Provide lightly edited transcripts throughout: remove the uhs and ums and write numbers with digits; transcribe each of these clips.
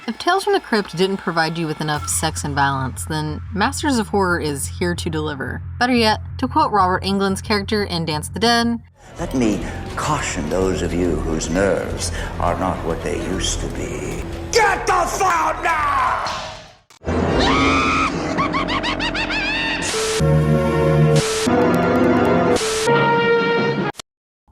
If Tales from the Crypt didn't provide you with enough sex and violence, then Masters of Horror is here to deliver. Better yet, to quote Robert Englund's character in Dance the Dead, "Let me caution those of you whose nerves are not what they used to be. Get the fuck out now!"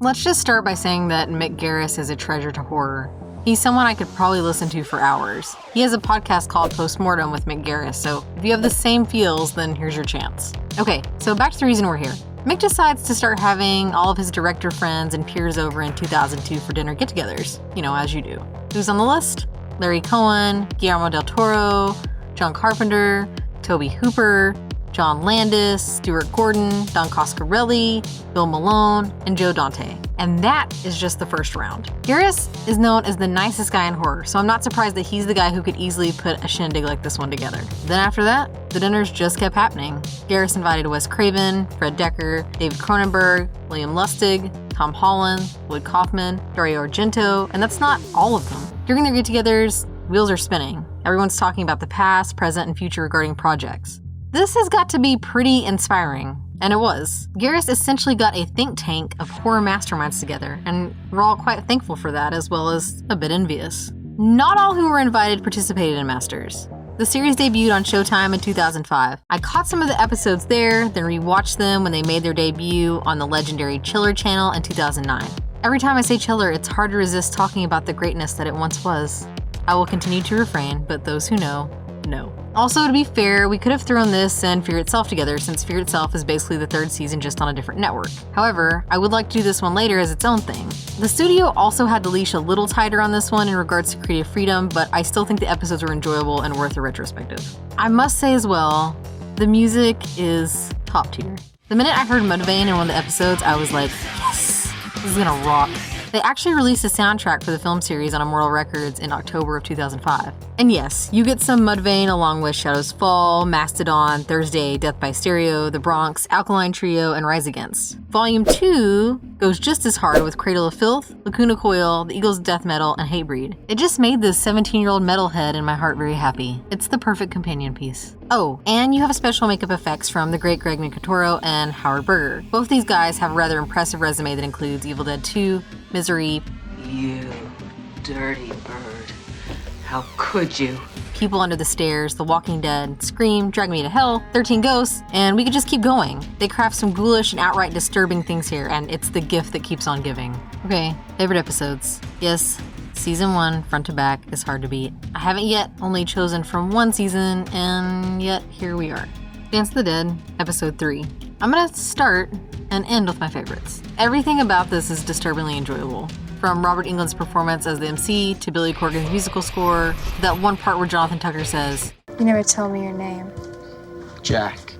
Let's just start by saying that Mick Garris is a treasure to horror. He's someone I could probably listen to for hours. He has a podcast called Post Mortem with Mick Garris, so if you have the same feels, then here's your chance. Okay, so back to the reason we're here. Mick decides to start having all of his director friends and peers over in 2002 for dinner get-togethers. You know, as you do. Who's on the list? Larry Cohen, Guillermo del Toro, John Carpenter, Tobe Hooper, John Landis, Stuart Gordon, Don Coscarelli, Bill Malone, and Joe Dante. And that is just the first round. Garris is known as the nicest guy in horror, so I'm not surprised that he's the guy who could easily put a shindig like this one together. Then after that, the dinners just kept happening. Garris invited Wes Craven, Fred Dekker, David Cronenberg, William Lustig, Tom Holland, Lloyd Kaufman, Dario Argento, and that's not all of them. During their get-togethers, wheels are spinning. Everyone's talking about the past, present, and future regarding projects. This has got to be pretty inspiring, and it was. Garris essentially got a think tank of horror masterminds together, and we're all quite thankful for that, as well as a bit envious. Not all who were invited participated in Masters. The series debuted on Showtime in 2005. I caught some of the episodes there, then rewatched them when they made their debut on the legendary Chiller channel in 2009. Every time I say Chiller, it's hard to resist talking about the greatness that it once was. I will continue to refrain, but those who know, know. Also, to be fair, we could have thrown this and Fear Itself together, since Fear Itself is basically the third season just on a different network. However, I would like to do this one later as its own thing. The studio also had the leash a little tighter on this one in regards to creative freedom, but I still think the episodes were enjoyable and worth a retrospective. I must say as well, the music is top tier. The minute I heard Mudvayne in one of the episodes, I was like, yes, this is gonna rock. They actually released a soundtrack for the film series on Immortal Records in October of 2005. And yes, you get some Mudvayne along with Shadows Fall, Mastodon, Thursday, Death by Stereo, The Bronx, Alkaline Trio, and Rise Against. Volume 2 goes just as hard with Cradle of Filth, Lacuna Coil, The Eagles of Death Metal, and Hatebreed. It just made this 17-year-old metalhead in my heart very happy. It's the perfect companion piece. Oh, and you have special makeup effects from the great Greg Nicotero and Howard Berger. Both these guys have a rather impressive resume that includes Evil Dead 2, Misery, You dirty bird. How could you? People Under the Stairs, The Walking Dead, Scream, Drag Me to Hell, 13 Ghosts, and we could just keep going. They craft some ghoulish and outright disturbing things here, and it's the gift that keeps on giving. Okay, favorite episodes. Yes, Season 1, front to back, is hard to beat. I haven't yet only chosen from one season, and yet here we are. Dance the Dead, Episode 3. I'm gonna start and end with my favorites. Everything about this is disturbingly enjoyable. From Robert Englund's performance as the MC to Billy Corgan's musical score, to that one part where Jonathan Tucker says, "You never tell me your name." Jack.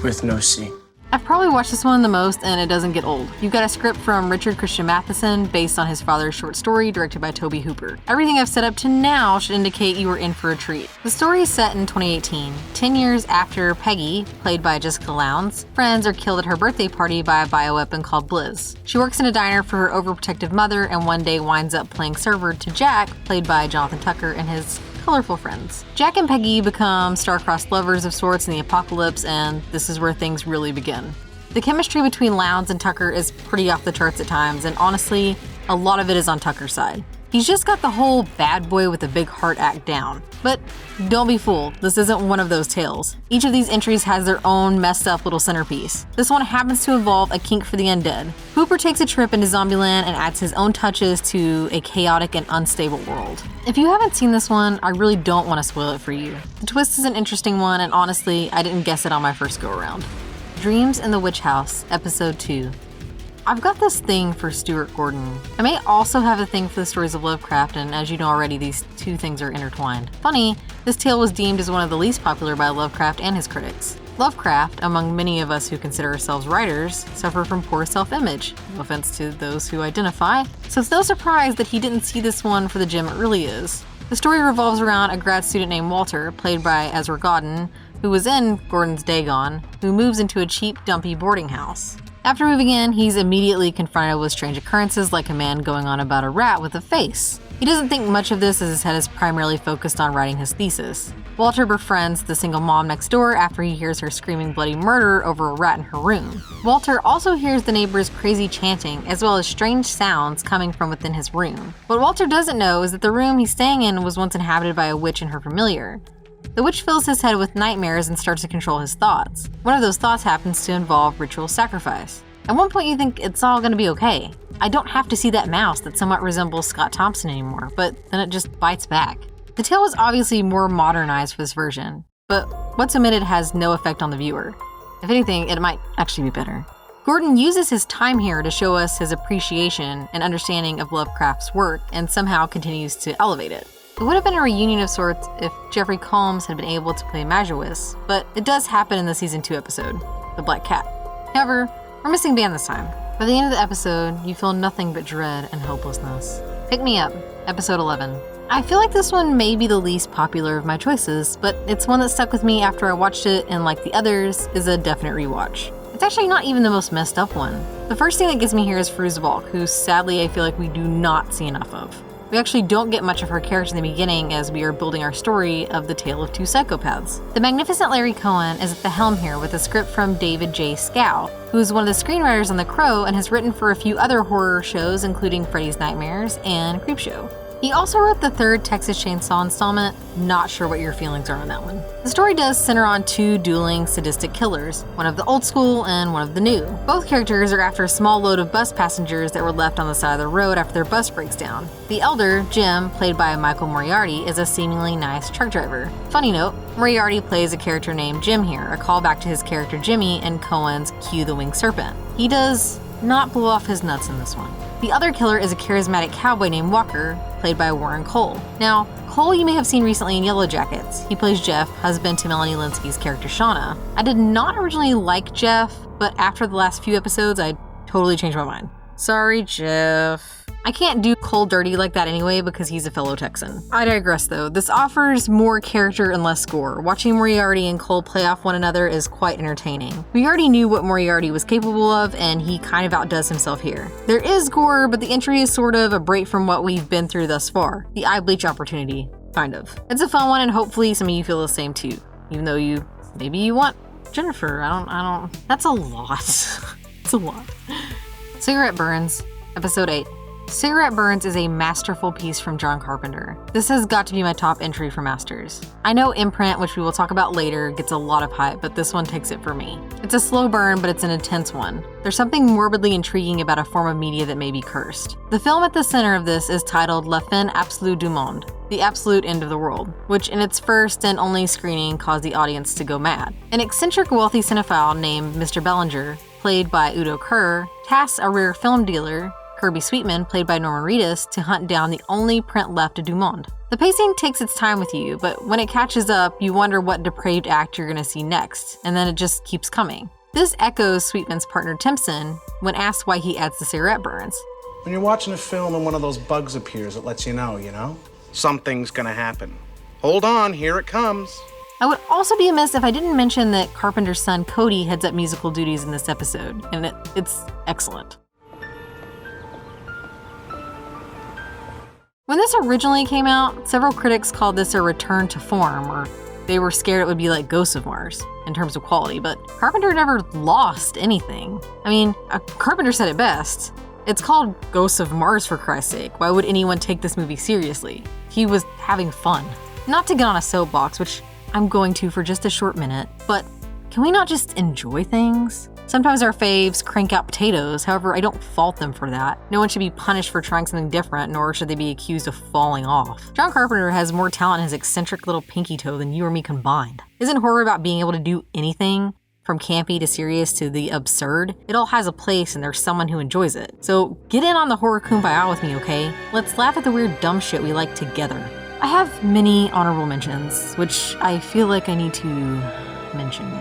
With no C. I've probably watched this one the most, and it doesn't get old. You've got a script from Richard Christian Matheson based on his father's short story directed by Tobe Hooper. Everything I've set up to now should indicate you are in for a treat. The story is set in 2018, 10 years after Peggy, played by Jessica Lowndes, friends are killed at her birthday party by a bioweapon called Blizz. She works in a diner for her overprotective mother and one day winds up playing server to Jack, played by Jonathan Tucker, and his colorful friends. Jack and Peggy become star-crossed lovers of sorts in the apocalypse, and this is where things really begin. The chemistry between Lowndes and Tucker is pretty off the charts at times, and honestly, a lot of it is on Tucker's side. He's just got the whole bad boy with a big heart act down. But don't be fooled, this isn't one of those tales. Each of these entries has their own messed up little centerpiece. This one happens to involve a kink for the undead. Hooper takes a trip into Zombieland and adds his own touches to a chaotic and unstable world. If you haven't seen this one, I really don't want to spoil it for you. The twist is an interesting one, and honestly, I didn't guess it on my first go around. Dreams in the Witch House, Episode 2. I've got this thing for Stuart Gordon. I may also have a thing for the stories of Lovecraft, and as you know already, these two things are intertwined. Funny, this tale was deemed as one of the least popular by Lovecraft and his critics. Lovecraft, among many of us who consider ourselves writers, suffer from poor self-image. No offense to those who identify. So it's no surprise that he didn't see this one for the gem it really is. The story revolves around a grad student named Walter, played by Ezra Godden, who was in Gordon's Dagon, who moves into a cheap, dumpy boarding house. After moving in, he's immediately confronted with strange occurrences like a man going on about a rat with a face. He doesn't think much of this as his head is primarily focused on writing his thesis. Walter befriends the single mom next door after he hears her screaming bloody murder over a rat in her room. Walter also hears the neighbors' crazy chanting as well as strange sounds coming from within his room. What Walter doesn't know is that the room he's staying in was once inhabited by a witch and her familiar. The witch fills his head with nightmares and starts to control his thoughts. One of those thoughts happens to involve ritual sacrifice. At one point you think it's all gonna be okay. I don't have to see that mouse that somewhat resembles Scott Thompson anymore, but then it just bites back. The tale was obviously more modernized for this version, but what's omitted has no effect on the viewer. If anything, it might actually be better. Gordon uses his time here to show us his appreciation and understanding of Lovecraft's work and somehow continues to elevate it. It would have been a reunion of sorts if Jeffrey Combs had been able to play Majewis, but it does happen in the season 2 episode, The Black Cat. However, we're missing Ban this time. By the end of the episode, you feel nothing but dread and hopelessness. Pick Me Up, episode 11. I feel like this one may be the least popular of my choices, but it's one that stuck with me after I watched it and, like the others, is a definite rewatch. It's actually not even the most messed up one. The first thing that gets me here is Vlcek, who sadly I feel like we do not see enough of. We actually don't get much of her character in the beginning as we are building our story of the tale of two psychopaths. The magnificent Larry Cohen is at the helm here with a script from David J. Scow, who is one of the screenwriters on The Crow and has written for a few other horror shows including Freddy's Nightmares and Creepshow. He also wrote the third Texas Chainsaw installment. Not sure what your feelings are on that one. The story does center on two dueling sadistic killers, one of the old school and one of the new. Both characters are after a small load of bus passengers that were left on the side of the road after their bus breaks down. The elder, Jim, played by Michael Moriarty, is a seemingly nice truck driver. Funny note, Moriarty plays a character named Jim here, a callback to his character Jimmy in Cohen's Q the Winged Serpent. He does not blow off his nuts in this one. The other killer is a charismatic cowboy named Walker, played by Warren Cole. Now, Cole you may have seen recently in Yellow Jackets. He plays Jeff, husband to Melanie Lynskey's character Shauna. I did not originally like Jeff, but after the last few episodes, I totally changed my mind. Sorry, Jeff. I can't do Cole dirty like that anyway because he's a fellow Texan. I digress though. This offers more character and less gore. Watching Moriarty and Cole play off one another is quite entertaining. We already knew what Moriarty was capable of and he kind of outdoes himself here. There is gore, but the entry is sort of a break from what we've been through thus far. The eye bleach opportunity, kind of. It's a fun one and hopefully some of you feel the same too. Even though maybe you want Jennifer. I don't, that's a lot. It's a lot. Cigarette Burns, episode 8. Cigarette Burns is a masterful piece from John Carpenter. This has got to be my top entry for Masters. I know Imprint, which we will talk about later, gets a lot of hype, but this one takes it for me. It's a slow burn, but it's an intense one. There's something morbidly intriguing about a form of media that may be cursed. The film at the center of this is titled La Fin Absolue du Monde, The Absolute End of the World, which in its first and only screening caused the audience to go mad. An eccentric wealthy cinephile named Mr. Bellinger, played by Udo Kerr, tasks a rare film dealer, Kirby Sweetman, played by Norman Reedus, to hunt down the only print left of Du Monde. The pacing takes its time with you, but when it catches up, you wonder what depraved act you're going to see next, and then it just keeps coming. This echoes Sweetman's partner Timpson when asked why he adds the cigarette burns. When you're watching a film and one of those bugs appears, it lets you know? Something's gonna happen. Hold on, here it comes. I would also be amiss if I didn't mention that Carpenter's son Cody heads up musical duties in this episode, and it's excellent. When this originally came out, several critics called this a return to form, or they were scared it would be like Ghosts of Mars in terms of quality, but Carpenter never lost anything. I mean, Carpenter said it best. It's called Ghosts of Mars for Christ's sake. Why would anyone take this movie seriously? He was having fun. Not to get on a soapbox, which I'm going to for just a short minute, but can we not just enjoy things? Sometimes our faves crank out potatoes, however, I don't fault them for that. No one should be punished for trying something different, nor should they be accused of falling off. John Carpenter has more talent in his eccentric little pinky toe than you or me combined. Isn't horror about being able to do anything? From campy to serious to the absurd? It all has a place and there's someone who enjoys it. So get in on the horror kumbaya with me, okay? Let's laugh at the weird dumb shit we like together. I have many honorable mentions, which I feel like I need to mention.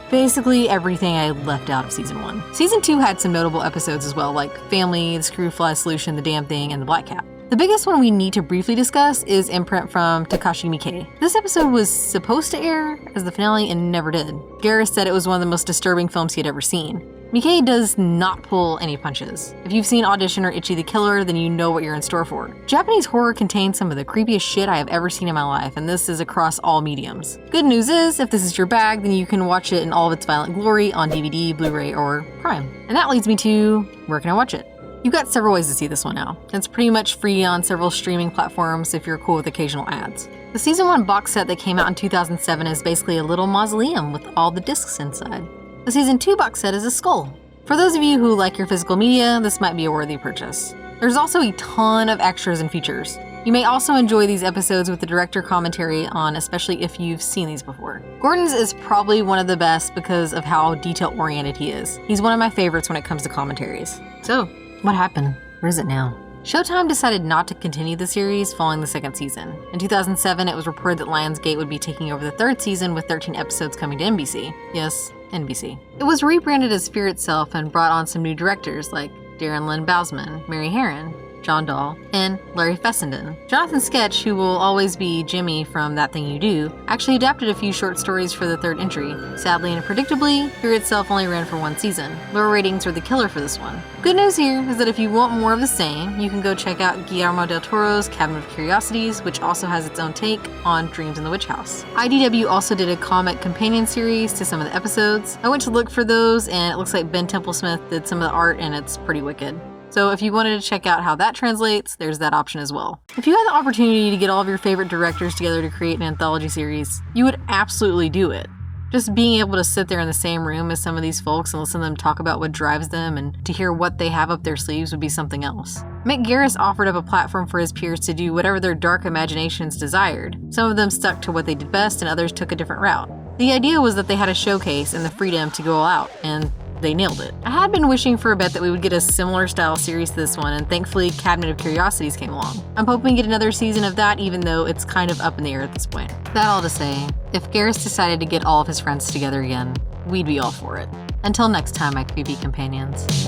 Basically everything I left out of Season 1. Season 2 had some notable episodes as well, like Family, The Screwfly Solution, The Damn Thing, and The Black Cat. The biggest one we need to briefly discuss is Imprint from Takashi Miike. This episode was supposed to air as the finale and never did. Garris said it was one of the most disturbing films he had ever seen. Miike does not pull any punches. If you've seen Audition or Ichi the Killer, then you know what you're in store for. Japanese horror contains some of the creepiest shit I have ever seen in my life, and this is across all mediums. Good news is, if this is your bag, then you can watch it in all of its violent glory on DVD, Blu-ray, or Prime. And that leads me to, where can I watch it? You've got several ways to see this one now. It's pretty much free on several streaming platforms if you're cool with occasional ads. The Season 1 box set that came out in 2007 is basically a little mausoleum with all the discs inside. The Season 2 box set is a skull. For those of you who like your physical media, this might be a worthy purchase. There's also a ton of extras and features. You may also enjoy these episodes with the director commentary on, especially if you've seen these before. Gordon's is probably one of the best because of how detail-oriented he is. He's one of my favorites when it comes to commentaries. So, what happened? Where is it now? Showtime decided not to continue the series following the second season. In 2007, it was reported that Lionsgate would be taking over the third season with 13 episodes coming to NBC. Yes, NBC. It was rebranded as Fear Itself and brought on some new directors like Darren Lynn Bousman, Mary Herron, John Dahl, and Larry Fessenden. Jonathan Sketch, who will always be Jimmy from That Thing You Do, actually adapted a few short stories for the third entry. Sadly and predictably, Fear Itself only ran for one season. Lower ratings were the killer for this one. Good news here is that if you want more of the same, you can go check out Guillermo del Toro's Cabinet of Curiosities, which also has its own take on Dreams in the Witch House. IDW also did a comic companion series to some of the episodes. I went to look for those, and it looks like Ben Templesmith did some of the art, and it's pretty wicked. So if you wanted to check out how that translates, there's that option as well. If you had the opportunity to get all of your favorite directors together to create an anthology series, you would absolutely do it. Just being able to sit there in the same room as some of these folks and listen to them talk about what drives them and to hear what they have up their sleeves would be something else. Mick Garris offered up a platform for his peers to do whatever their dark imaginations desired. Some of them stuck to what they did best and others took a different route. The idea was that they had a showcase and the freedom to go all out, and they nailed it. I had been wishing for a bit that we would get a similar style series to this one, and thankfully Cabinet of Curiosities came along. I'm hoping to get another season of that, even though it's kind of up in the air at this point. That all to say, if Garris decided to get all of his friends together again, we'd be all for it. Until next time, my creepy companions.